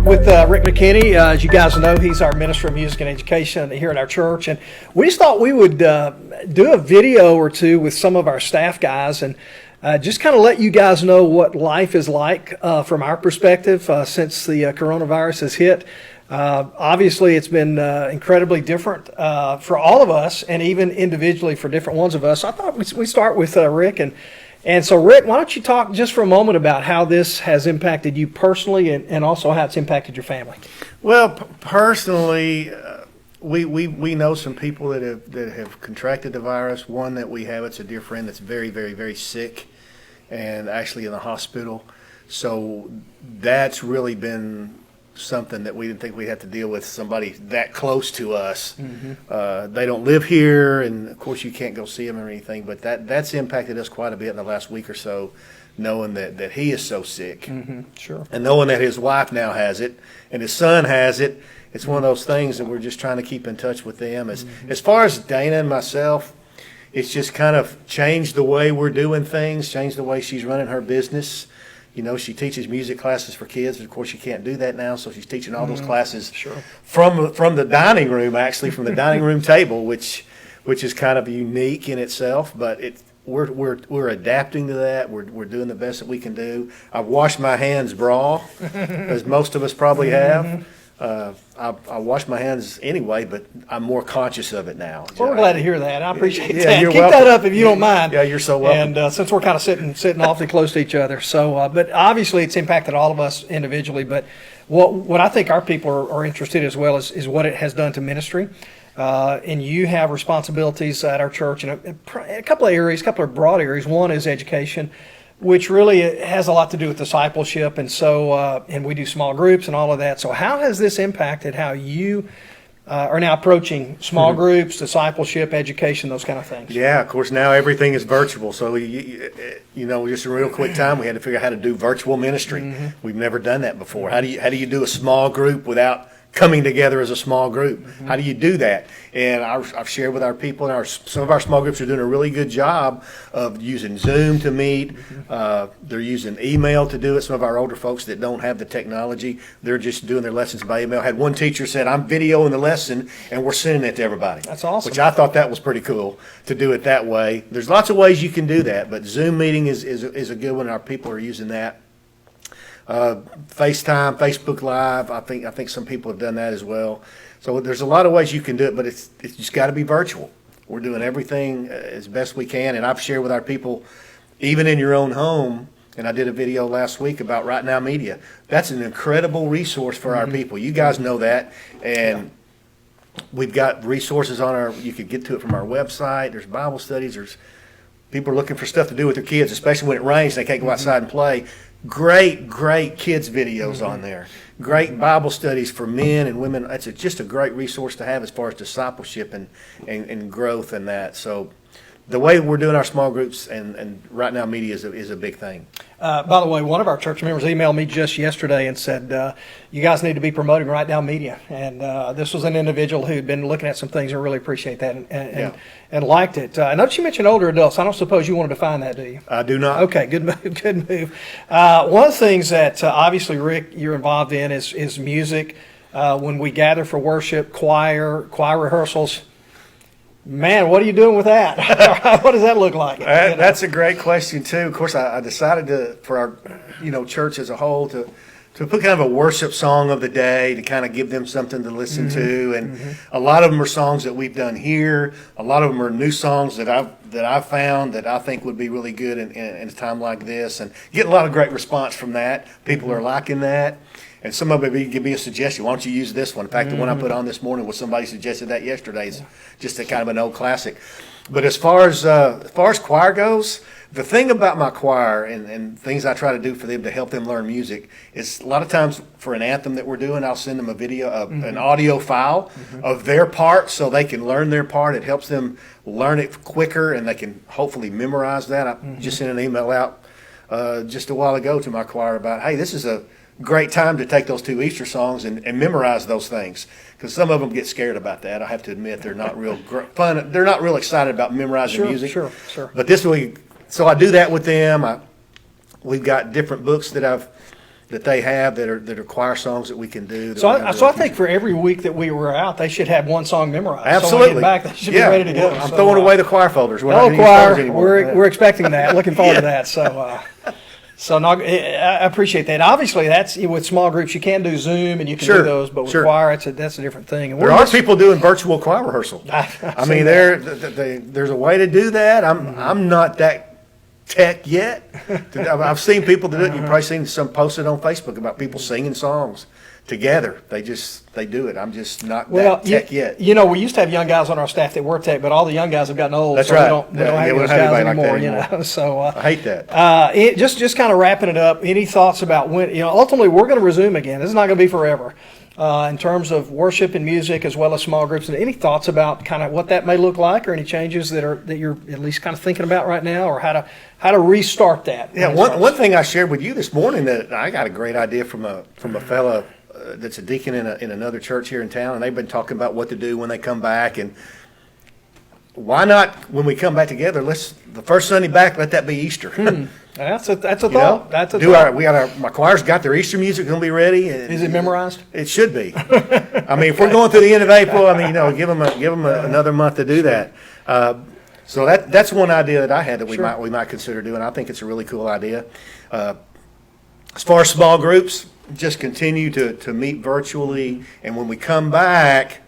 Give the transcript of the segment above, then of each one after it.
with Rick McKinney. As you guys know, he's our Minister of Music and Education here at our church. And we just thought we would do a video or two with some of our staff guys and just kind of let you guys know what life is like from our perspective since the coronavirus has hit. Obviously, it's been incredibly different for all of us and even individually for different ones of us. I thought we'd start with Rick. And so, Rick, why don't you talk just for a moment about how this has impacted you personally and also how it's impacted your family? Well, personally, we know some people that have contracted the virus. One that we have, it's a dear friend that's very, very, very sick and actually in the hospital. So that's really been something that we didn't think we'd have to deal with, somebody that close to us. Mm-hmm. They don't live here, and of course you can't go see them or anything, but that's impacted us quite a bit in the last week or so, knowing that he is so sick. Mm-hmm. Sure. And knowing that his wife now has it and his son has it. It's one of those things that we're just trying to keep in touch with them. As far as Dana and myself, it's just kind of changed the way we're doing things, changed the way she's running her business. You know, she teaches music classes for kids, but of course she can't do that now, so she's teaching all those classes from the dining room, actually, from the dining room table, which is kind of unique in itself. But we're adapting to that. We're doing the best that we can do. I've washed my hands raw, as most of us probably have. I wash my hands anyway, but I'm more conscious of it now. Well, we're glad to hear that. I appreciate that. You're Keep welcome. that up if you don't mind. Yeah, you're so welcome. And since we're kind of sitting awfully close to each other, so but obviously it's impacted all of us individually. But what I think our people are interested as well is what it has done to ministry. And you have responsibilities at our church in a couple of areas, a couple of broad areas. One is education, which really has a lot to do with discipleship, and so and we do small groups and all of that. So how has this impacted how you are now approaching small groups, discipleship, education, those kind of things? Yeah, of course, now everything is virtual. So, you know, just in real quick time, we had to figure out how to do virtual ministry. Mm-hmm. We've never done that before. How do you do a small group without coming together as a small group? Mm-hmm. How do you do that? And I've shared with our people, and some of our small groups are doing a really good job of using Zoom to meet. Mm-hmm. They're using email to do it. Some of our older folks that don't have the technology, they're just doing their lessons by email. I had one teacher said, I'm videoing the lesson, and we're sending it to everybody. That's awesome. Which I thought that was pretty cool to do it that way. There's lots of ways you can do that, but Zoom meeting is a good one. Our people are using that. FaceTime, Facebook Live. I think some people have done that as well. So there's a lot of ways you can do it, but it's just got to be virtual. We're doing everything as best we can, and I've shared with our people, even in your own home. And I did a video last week about Right Now Media. That's an incredible resource for our people. You guys know that, and we've got resources on our. You could get to it from our website. There's Bible studies. There's people are looking for stuff to do with their kids, especially when it rains. They can't go outside and play. Great kids videos on there. Great Bible studies for men and women. It's just a great resource to have as far as discipleship and growth and that. So the way we're doing our small groups and Right Now Media is a big thing. By the way, one of our church members emailed me just yesterday and said, you guys need to be promoting Right Now Media. And this was an individual who'd been looking at some things and really appreciate that and liked it. I noticed you mentioned older adults. I don't suppose you want to define that, do you? I do not. Okay, good move. One of the things that obviously, Rick, you're involved in is music. When we gather for worship, choir rehearsals. Man, what are you doing with that? What does that look like? That's a great question too. Of course, I decided for our church as a whole to put kind of a worship song of the day to kind of give them something to listen to, and a lot of them are songs that we've done here. A lot of them are new songs that I've found that I think would be really good in a time like this, and getting a lot of great response from that. People are liking that. And some of it give me a suggestion. Why don't you use this one? In fact, the one I put on this morning was somebody suggested that yesterday. It's just a kind of an old classic. But as far as choir goes, the thing about my choir and things I try to do for them to help them learn music is a lot of times for an anthem that we're doing, I'll send them a video, an audio file of their part so they can learn their part. It helps them learn it quicker, and they can hopefully memorize that. I just sent an email out just a while ago to my choir about, hey, this is a great time to take those two Easter songs and memorize those things, because some of them get scared about that. I have to admit, they're not real fun. They're not real excited about memorizing music. Sure. But this week, so I do that with them. We've got different books that I've that they have that are choir songs that we can do. So I think for every week that we were out, they should have one song memorized. Absolutely. So when we get back, they should be ready to go. Well, I'm throwing away the choir folders. We're not Oh, gonna use those choir, anymore. we're expecting that. Looking forward to that. So I appreciate that. Obviously, that's with small groups. You can do Zoom and you can do those, but with choir, that's a different thing. And there are people doing virtual choir rehearsal. I mean, there's a way to do that. I'm not that tech yet. I've seen people do it. You've probably seen some posted on Facebook about people singing songs together. They do it. I'm just not that tech yet. You know, we used to have young guys on our staff that were tech, but all the young guys have gotten old. That's so right. We don't have those guys anymore. Like you know, so I hate that. Just kind of wrapping it up. Any thoughts about when? You know, ultimately we're going to resume again. This is not going to be forever. In terms of worship and music as well as small groups, and any thoughts about kind of what that may look like, or any changes that you're at least kind of thinking about right now, or how to restart that? Yeah, one thing I shared with you this morning that I got a great idea from a fella that's a deacon in another church here in town, and they've been talking about what to do when they come back, and why not when we come back together? The first Sunday back, let that be Easter. That's a thought. That's a thought. My choir's got their Easter music going to be ready. Is it memorized? It should be. I mean, if we're going through the end of April, I mean, give them another month to do that. So that's one idea that I had that we might consider doing. I think it's a really cool idea. As far as small groups, just continue to meet virtually, and when we come back,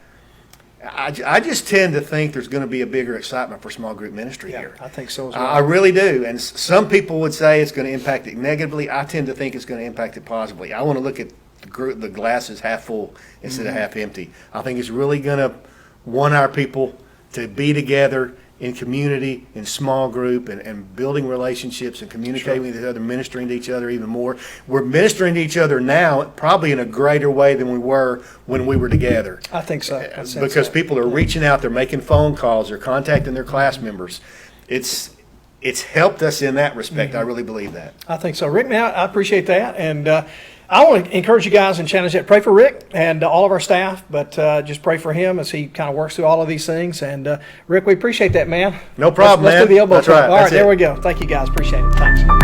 I just tend to think there's going to be a bigger excitement for small group ministry here. I think so as well. I really do. And some people would say it's going to impact it negatively. I tend to think it's going to impact it positively. I want to look at the glass as half full instead of half empty. I think it's really going to want our people to be together in community, in small group, and building relationships and communicating with each other, ministering to each other even more. We're ministering to each other now probably in a greater way than we were when we were together. I think so. Because people are reaching out, they're making phone calls, they're contacting their class members. It's helped us in that respect. I really believe that. I think so. Rick, man, I appreciate that. And I want to encourage you guys and challenge that. Pray for Rick and all of our staff, but just pray for him as he kind of works through all of these things. And Rick, we appreciate that, man. No problem, let's man. do the elbow That's talk. right. All right, there we go. Thank you, guys. Appreciate it. Thanks.